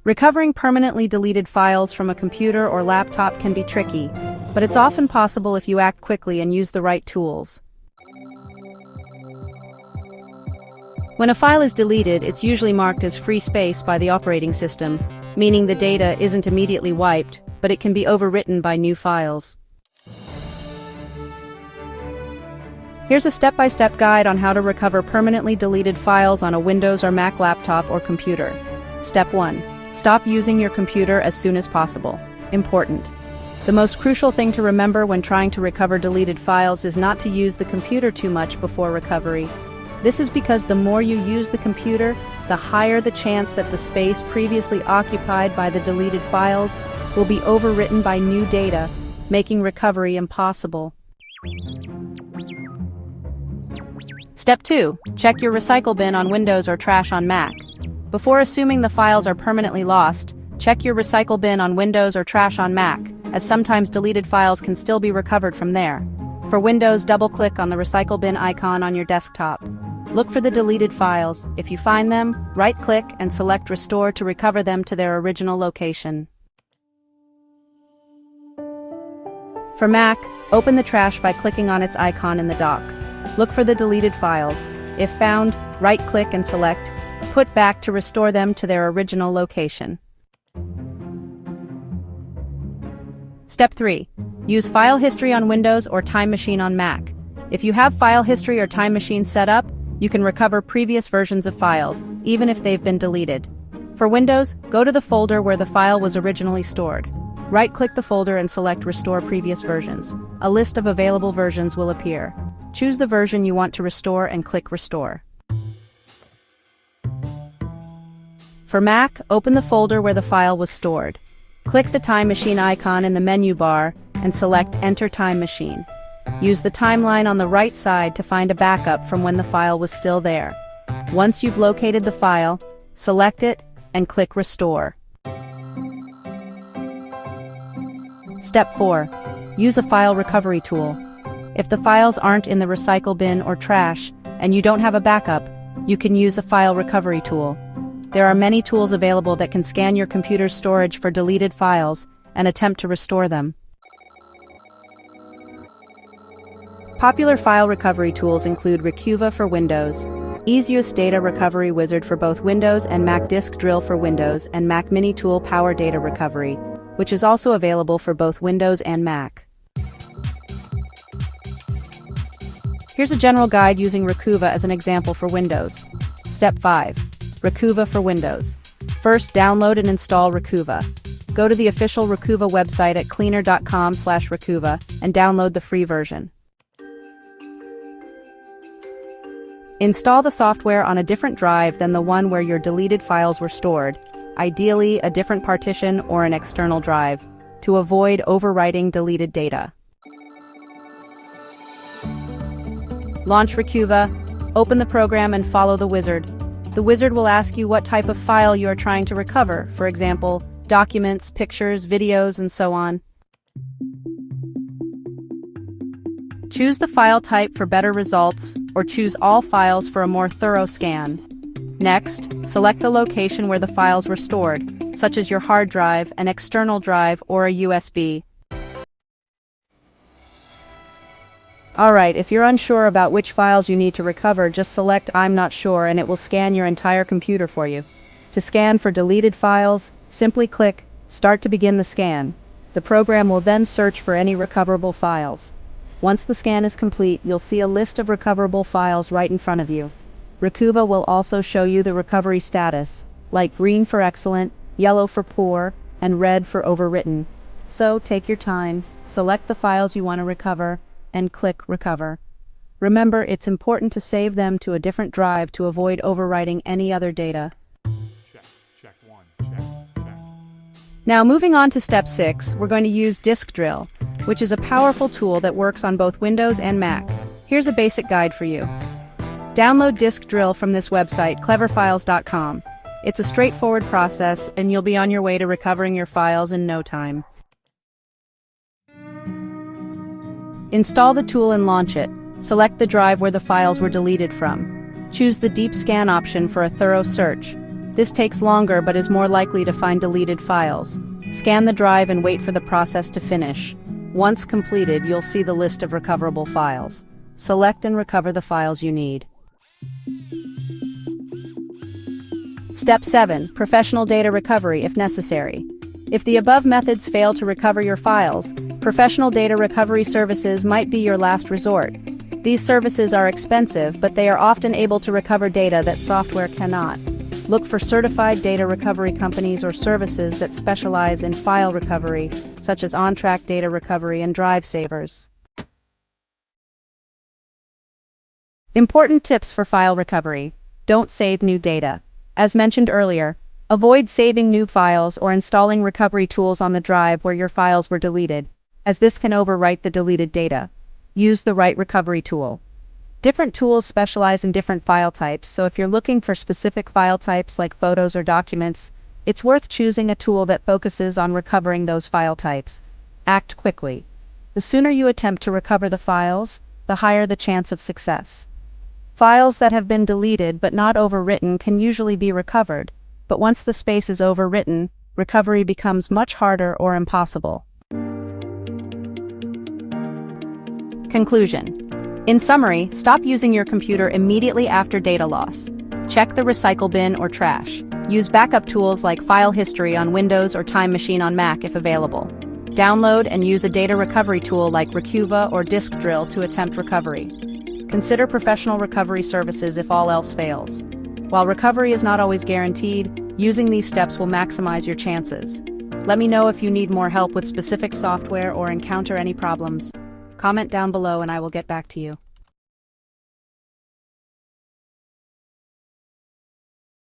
Recovering permanently deleted files from a computer or laptop can be tricky, but it's often possible if you act quickly and use the right tools. When a file is deleted, it's usually marked as free space by the operating system, meaning the data isn't immediately wiped, but it can be overwritten by new files. Here's a step-by-step guide on how to recover permanently deleted files on a Windows or Mac laptop or computer. Step 1. Stop using your computer as soon as possible. Important. The most crucial thing to remember when trying to recover deleted files is not to use the computer too much before recovery. This is because the more you use the computer, the higher the chance that the space previously occupied by the deleted files will be overwritten by new data, making recovery impossible. Step 2. Check your recycle bin on Windows or trash on Mac. Before assuming the files are permanently lost, check your recycle bin on Windows or trash on Mac, as sometimes deleted files can still be recovered from there. For Windows, double-click on the recycle bin icon on your desktop. Look for the deleted files. If you find them, right-click and select Restore to recover them to their original location. For Mac, open the trash by clicking on its icon in the dock. Look for the deleted files. If found, right-click and select Put Back to restore them to their original location. Step 3. Use File History on Windows or Time Machine on Mac. If you have File History or Time Machine set up, you can recover previous versions of files, even if they've been deleted. For Windows, go to the folder where the file was originally stored. Right-click the folder and select Restore Previous Versions. A list of available versions will appear. Choose the version you want to restore and click Restore. For Mac, open the folder where the file was stored. Click the Time Machine icon in the menu bar and select Enter Time Machine. Use the timeline on the right side to find a backup from when the file was still there. Once you've located the file, select it and click Restore. Step 4. Use a file recovery tool. If the files aren't in the recycle bin or trash, and you don't have a backup, you can use a file recovery tool. There are many tools available that can scan your computer's storage for deleted files and attempt to restore them. Popular file recovery tools include Recuva for Windows, Easiest Data Recovery Wizard for both Windows and Mac, Disk Drill for Windows, and Mac Mini Tool Power Data Recovery, which is also available for both Windows and Mac. Here's a general guide using Recuva as an example for Windows. Step 5. Recuva for Windows. First, download and install Recuva. Go to the official Recuva website at cleaner.com/Recuva and download the free version. Install the software on a different drive than the one where your deleted files were stored, ideally a different partition or an external drive, to avoid overwriting deleted data. Launch Recuva, open the program and follow the wizard. The wizard will ask you what type of file you are trying to recover, for example, documents, pictures, videos, and so on. Choose the file type for better results, or choose all files for a more thorough scan. Next, select the location where the files were stored, such as your hard drive, an external drive, or a USB. Alright, if you're unsure about which files you need to recover, just select I'm not sure and it will scan your entire computer for you. To scan for deleted files, simply click Start to begin the scan. The program will then search for any recoverable files. Once the scan is complete, you'll see a list of recoverable files right in front of you. Recuva will also show you the recovery status, like green for excellent, yellow for poor, and red for overwritten. So take your time, select the files you want to recover, and click Recover. Remember, it's important to save them to a different drive to avoid overwriting any other data. Check one. Now moving on to step 6, we're going to use Disk Drill, which is a powerful tool that works on both Windows and Mac. Here's a basic guide for you. Download Disk Drill from this website, cleverfiles.com. It's a straightforward process, and you'll be on your way to recovering your files in no time. Install the tool and launch it. Select the drive where the files were deleted from. Choose the Deep Scan option for a thorough search. This takes longer but is more likely to find deleted files. Scan the drive and wait for the process to finish. Once completed, you'll see the list of recoverable files. Select and recover the files you need. Step 7. Professional data recovery if necessary. If the above methods fail to recover your files, professional data recovery services might be your last resort. These services are expensive, but they are often able to recover data that software cannot. Look for certified data recovery companies or services that specialize in file recovery, such as on-track data recovery and drive savers. Important tips for file recovery. Don't save new data. As mentioned earlier, avoid saving new files or installing recovery tools on the drive where your files were deleted, as this can overwrite the deleted data. Use the right recovery tool. Different tools specialize in different file types, so if you're looking for specific file types like photos or documents, it's worth choosing a tool that focuses on recovering those file types. Act quickly. The sooner you attempt to recover the files, the higher the chance of success. Files that have been deleted but not overwritten can usually be recovered, but once the space is overwritten, recovery becomes much harder or impossible. Conclusion. In summary, stop using your computer immediately after data loss. Check the recycle bin or trash. Use backup tools like File History on Windows or Time Machine on Mac if available. Download and use a data recovery tool like Recuva or Disk Drill to attempt recovery. Consider professional recovery services if all else fails. While recovery is not always guaranteed, using these steps will maximize your chances. Let me know if you need more help with specific software or encounter any problems. Comment down below and I will get back to you.